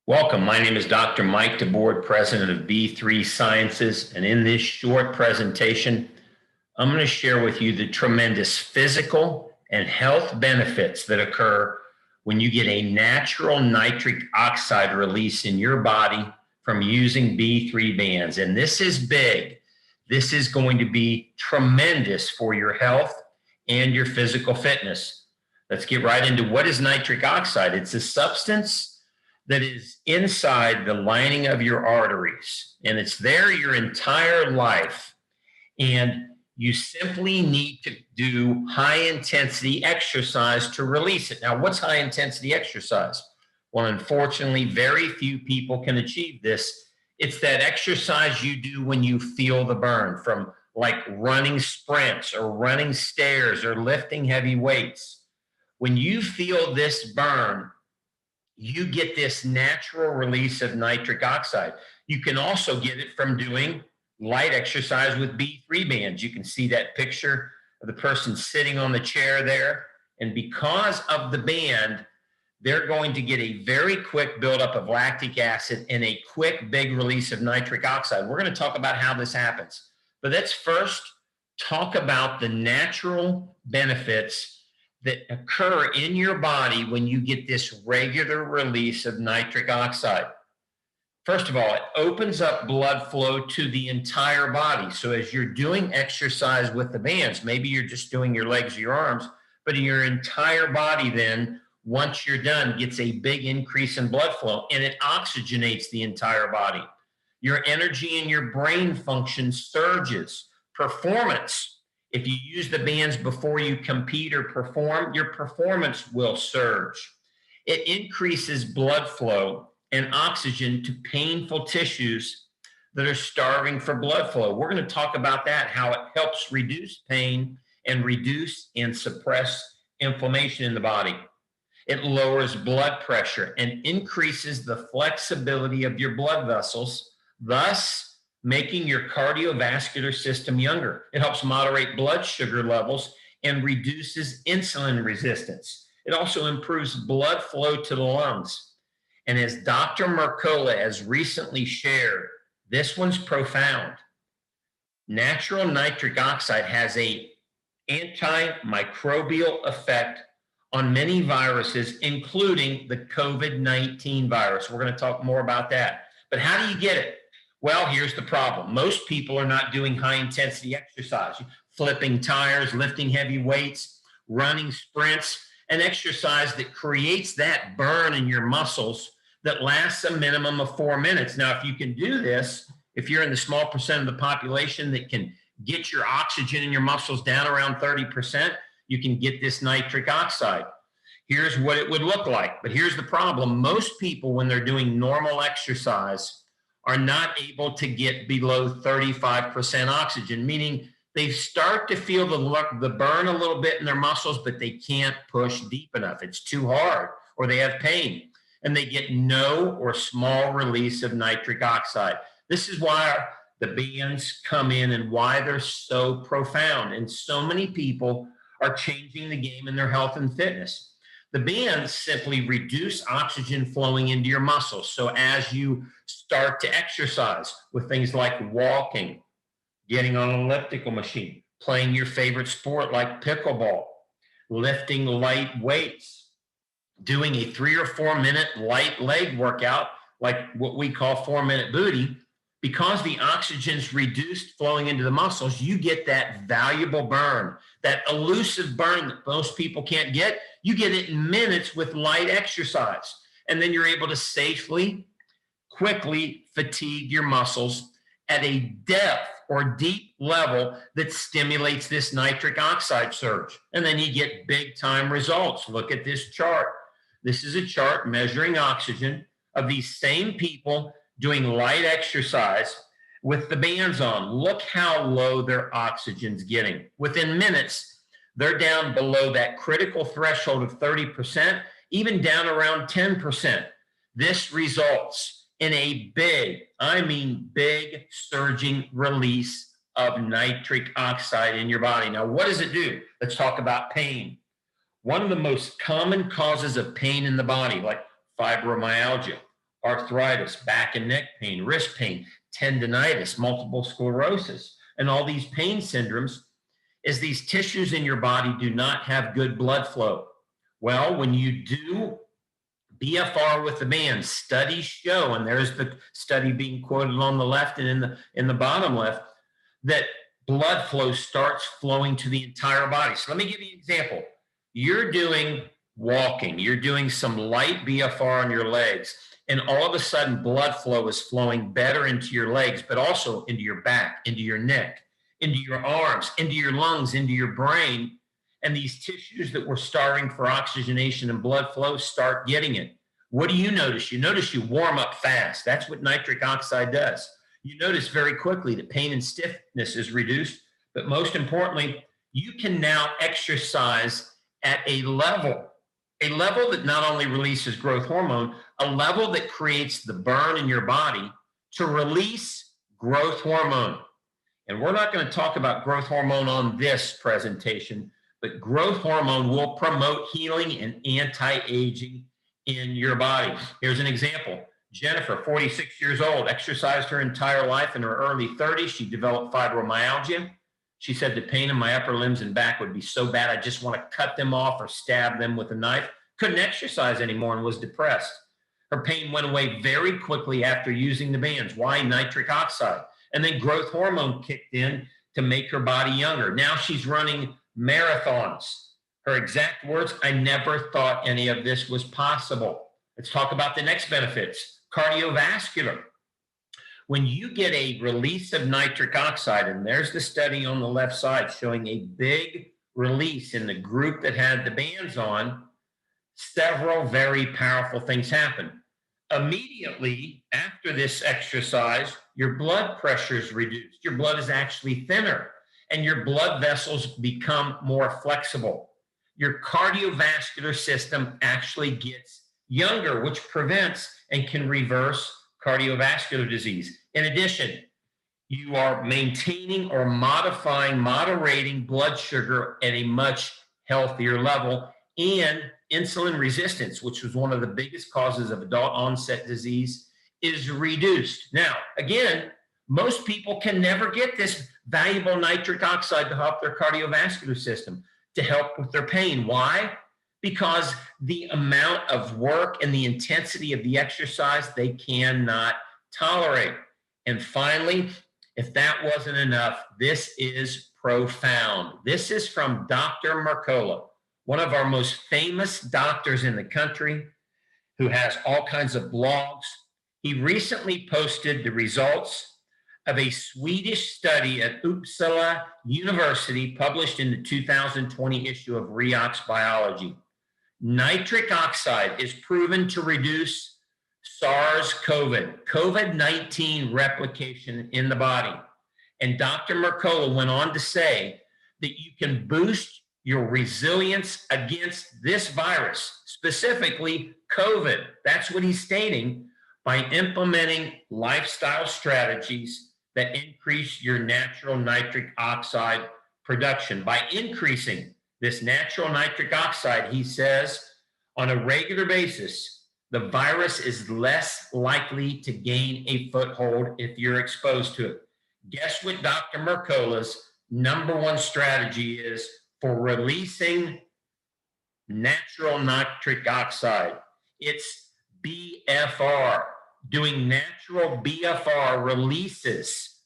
Welcome. My name is Dr. Mike DeBoard, president of B3 Sciences. And in this short presentation, I'm going to share with you the tremendous physical and health benefits that occur when you get a natural nitric oxide release in your body from using B3 bands. And this is big. This is going to be tremendous for your health and your physical fitness. Let's get right into what is nitric oxide. It's a substance that is inside the lining of your arteries, and it's there your entire life. And you simply need to do high intensity exercise to release it. Now, what's high intensity exercise? Well, unfortunately, very few people can achieve this. It's that exercise you do when you feel the burn, from like running sprints or running stairs or lifting heavy weights. When you feel this burn, you get this natural release of nitric oxide. You can also get it from doing light exercise with B3 bands. You can see that picture of the person sitting on the chair there. And because of the band, they're going to get a very quick buildup of lactic acid and a quick, big release of nitric oxide. We're going to talk about how this happens. But let's first talk about the natural benefits that occur in your body when you get this regular release of nitric oxide. First of all, it opens up blood flow to the entire body. So as you're doing exercise with the bands, maybe you're just doing your legs or your arms, but your entire body then, once you're done, gets a big increase in blood flow, and it oxygenates the entire body. Your energy and your brain function surges. Performance. If you use the bands before you compete or perform, your performance will surge. It increases blood flow and oxygen to painful tissues that are starving for blood flow. We're going to talk about that, how it helps reduce pain and reduce and suppress inflammation in the body. It lowers blood pressure and increases the flexibility of your blood vessels, thus making your cardiovascular system younger. It helps moderate blood sugar levels and reduces insulin resistance. It also improves blood flow to the lungs. And as Dr. Mercola has recently shared, this one's profound. Natural nitric oxide has an antimicrobial effect on many viruses, including the COVID-19 virus. We're going to talk more about that. But how do you get it? Well, here's the problem. Most people are not doing high intensity exercise, flipping tires, lifting heavy weights, running sprints, an exercise that creates that burn in your muscles that lasts a minimum of 4 minutes. Now, if you can do this, if you're in the small percent of the population that can get your oxygen in your muscles down around 30%, you can get this nitric oxide. Here's what it would look like. But here's the problem. Most people, when they're doing normal exercise, are not able to get below 35% oxygen, meaning they start to feel the burn a little bit in their muscles, but they can't push deep enough. It's too hard, or they have pain, and they get no or small release of nitric oxide. This is why the bands come in and why they're so profound. And so many people are changing the game in their health and fitness. The bands simply reduce oxygen flowing into your muscles. So as you start to exercise with things like walking, getting on an elliptical machine, playing your favorite sport like pickleball, lifting light weights, doing a 3 or 4 minute light leg workout like what we call 4-minute booty, because the oxygen's reduced flowing into the muscles, you get that valuable burn, that elusive burn that most people can't get. You get it in minutes with light exercise. And then you're able to safely, quickly fatigue your muscles at a depth or deep level that stimulates this nitric oxide surge. And then you get big time results. Look at this chart. This is a chart measuring oxygen of these same people doing light exercise with the bands on. Look how low their oxygen's getting. Within minutes, they're down below that critical threshold of 30%, even down around 10%. This results in a big, I mean big, surging release of nitric oxide in your body. Now, what does it do? Let's talk about pain. One of the most common causes of pain in the body, like fibromyalgia, arthritis, back and neck pain, wrist pain, tendonitis, multiple sclerosis, and all these pain syndromes is these tissues in your body do not have good blood flow. Well, when you do BFR with the band, studies show, and there's the study being quoted on the left and in the bottom left, that blood flow starts flowing to the entire body. So let me give you an example. You're doing walking, you're doing some light BFR on your legs, and all of a sudden blood flow is flowing better into your legs, but also into your back, into your neck, into your arms, into your lungs, into your brain. And these tissues that were starving for oxygenation and blood flow start getting it. What do you notice? You notice you warm up fast. That's what nitric oxide does. You notice very quickly that pain and stiffness is reduced, but most importantly, you can now exercise at a level that not only releases growth hormone, a level that creates the burn in your body to release growth hormone. And we're not going to talk about growth hormone on this presentation, but growth hormone will promote healing and anti-aging in your body. Here's an example. Jennifer, 46 years old, exercised her entire life. In her early 30s, she developed fibromyalgia. She said the pain in my upper limbs and back would be so bad, I just want to cut them off or stab them with a knife. Couldn't exercise anymore and was depressed. Her pain went away very quickly after using the bands. Why? Nitric oxide. And then growth hormone kicked in to make her body younger. Now she's running marathons. Her exact words, I never thought any of this was possible. Let's talk about the next benefits. Cardiovascular. When you get a release of nitric oxide, and there's the study on the left side showing a big release in the group that had the bands on, several very powerful things happen. Immediately after this exercise, your blood pressure is reduced. Your blood is actually thinner, and your blood vessels become more flexible. Your cardiovascular system actually gets younger, which prevents and can reverse cardiovascular disease. In addition, you are maintaining or moderating blood sugar at a much healthier level, and insulin resistance, which was one of the biggest causes of adult onset disease, is reduced. Now, again, most people can never get this valuable nitric oxide to help their cardiovascular system, to help with their pain. Why? Because the amount of work and the intensity of the exercise they cannot tolerate. And finally, if that wasn't enough, this is profound. This is from Dr. Mercola, one of our most famous doctors in the country, who has all kinds of blogs. He recently posted the results of a Swedish study at Uppsala University published in the 2020 issue of Reox Biology. Nitric oxide is proven to reduce COVID-19 replication in the body. And Dr. Mercola went on to say that you can boost your resilience against this virus, specifically COVID. That's what he's stating, by implementing lifestyle strategies that increase your natural nitric oxide production. By increasing this natural nitric oxide, he says, on a regular basis, the virus is less likely to gain a foothold if you're exposed to it. Guess what Dr. Mercola's number one strategy is for releasing natural nitric oxide? It's BFR. Doing natural BFR releases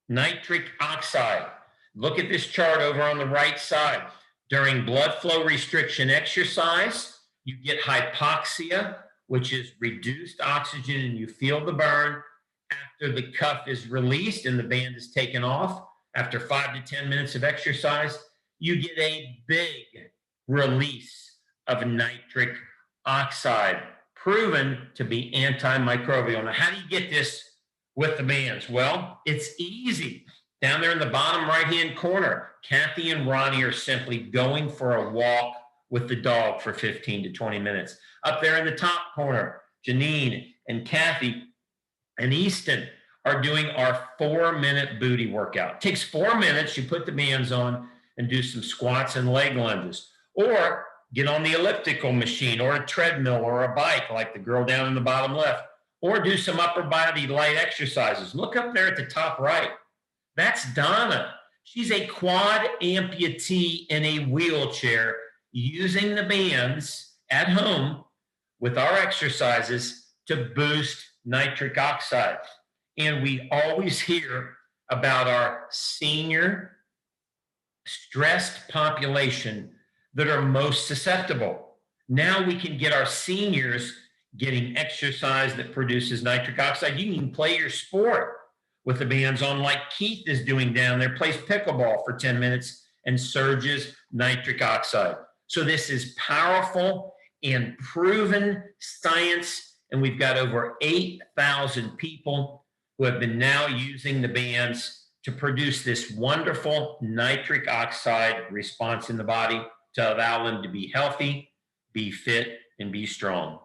nitric oxide. Look at this chart over on the right side. During blood flow restriction exercise, you get hypoxia, which is reduced oxygen, and you feel the burn. After the cuff is released and the band is taken off, after 5 to 10 minutes of exercise, you get a big release of nitric oxide, proven to be antimicrobial. Now, how do you get this with the bands? Well, it's easy. Down there in the bottom right-hand corner, Kathy and Ronnie are simply going for a walk with the dog for 15 to 20 minutes. Up there in the top corner, Janine and Kathy and Easton are doing our 4-minute booty workout. It takes 4 minutes. You put the bands on and do some squats and leg lunges, or get on the elliptical machine or a treadmill or a bike like the girl down in the bottom left, or do some upper body light exercises. Look up there at the top right. That's Donna. She's a quad amputee in a wheelchair using the bands at home with our exercises to boost nitric oxide. And we always hear about our senior stressed population that are most susceptible. Now we can get our seniors getting exercise that produces nitric oxide. You can play your sport with the bands on, like Keith is doing down there, plays pickleball for 10 minutes and surges nitric oxide. So this is powerful and proven science, and we've got over 8,000 people who have been now using the bands to produce this wonderful nitric oxide response in the body to allow them to be healthy, be fit, and be strong.